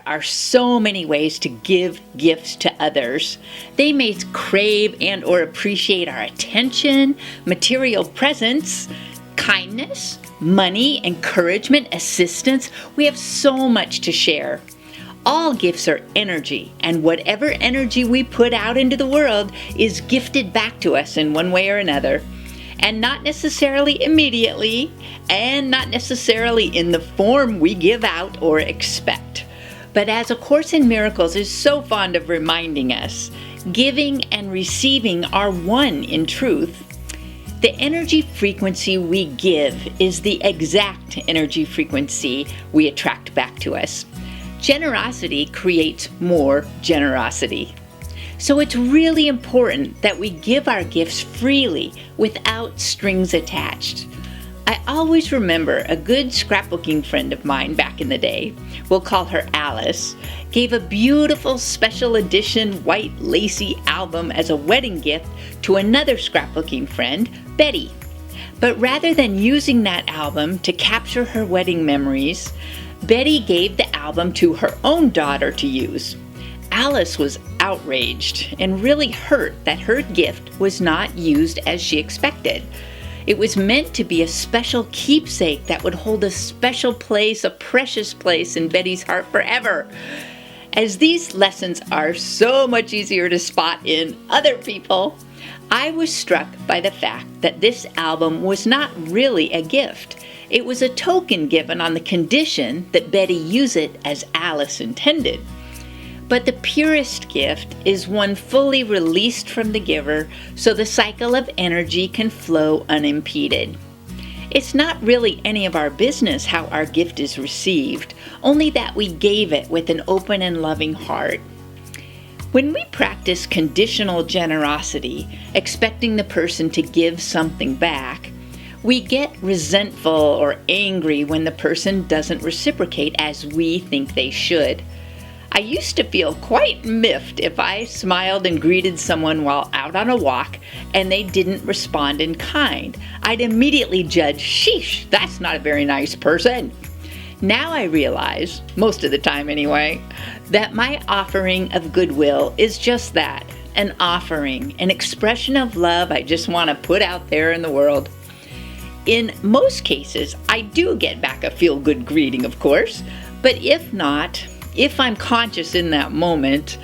There are so many ways to give gifts to others. They may crave and or appreciate our attention, material presents, kindness, money, encouragement, assistance. We have so much to share. All gifts are energy, and whatever energy we put out into the world is gifted back to us in one way or another. And not necessarily immediately, and not necessarily in the form we give out or expect. But as A Course in Miracles is so fond of reminding us, giving and receiving are one in truth. The energy frequency we give is the exact energy frequency we attract back to us. Generosity creates more generosity. So it's really important that we give our gifts freely without strings attached. I always remember a good scrapbooking friend of mine back in the day, we'll call her Alice, gave a beautiful special edition white lacy album as a wedding gift to another scrapbooking friend, Betty. But rather than using that album to capture her wedding memories, Betty gave the album to her own daughter to use. Alice was outraged and really hurt that her gift was not used as she expected. It was meant to be a special keepsake that would hold a special place, a precious place in Betty's heart forever. As these lessons are so much easier to spot in other people, I was struck by the fact that this album was not really a gift. It was a token given on the condition that Betty use it as Alice intended. But the purest gift is one fully released from the giver, so the cycle of energy can flow unimpeded. It's not really any of our business how our gift is received, only that we gave it with an open and loving heart. When we practice conditional generosity, expecting the person to give something back, we get resentful or angry when the person doesn't reciprocate as we think they should. I used to feel quite miffed if I smiled and greeted someone while out on a walk and they didn't respond in kind. I'd immediately judge, sheesh, that's not a very nice person. Now I realize, most of the time anyway, that my offering of goodwill is just that, an offering, an expression of love I just want to put out there in the world. In most cases, I do get back a feel-good greeting, of course, but if not, if I'm conscious in that moment,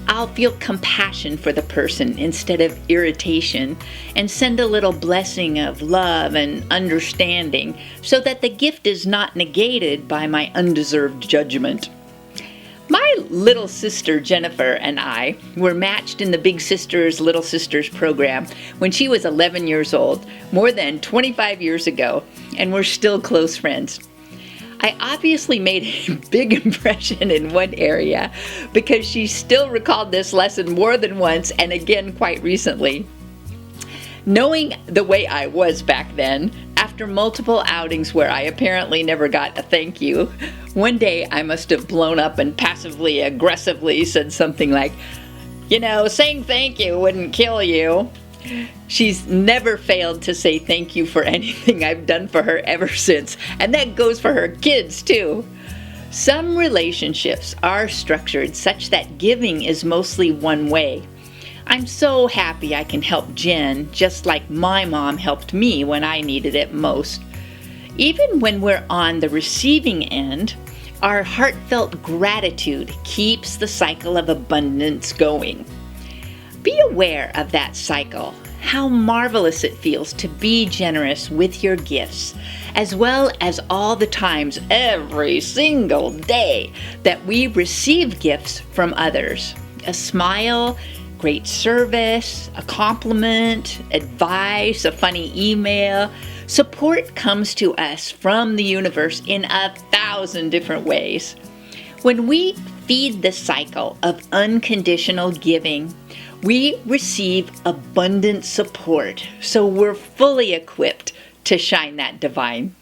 I'll feel compassion for the person instead of irritation and send a little blessing of love and understanding so that the gift is not negated by my undeserved judgment. My little sister Jennifer and I were matched in the Big Sisters, Little Sisters program when she was 11 years old, more than 25 years ago, and we're still close friends. I obviously made a big impression in one area because she still recalled this lesson more than once and again quite recently. Knowing the way I was back then, after multiple outings where I apparently never got a thank you, one day I must have blown up and passively aggressively said something like, saying thank you wouldn't kill you. She's never failed to say thank you for anything I've done for her ever since, and that goes for her kids too. Some relationships are structured such that giving is mostly one way. I'm so happy I can help Jen just like my mom helped me when I needed it most. Even when we're on the receiving end, our heartfelt gratitude keeps the cycle of abundance going. Be aware of that cycle, how marvelous it feels to be generous with your gifts, as well as all the times every single day that we receive gifts from others. A smile, great service, a compliment, advice, a funny email. Support comes to us from the universe in 1,000 different ways. When we feed the cycle of unconditional giving, we receive abundant support, so we're fully equipped to shine that divine.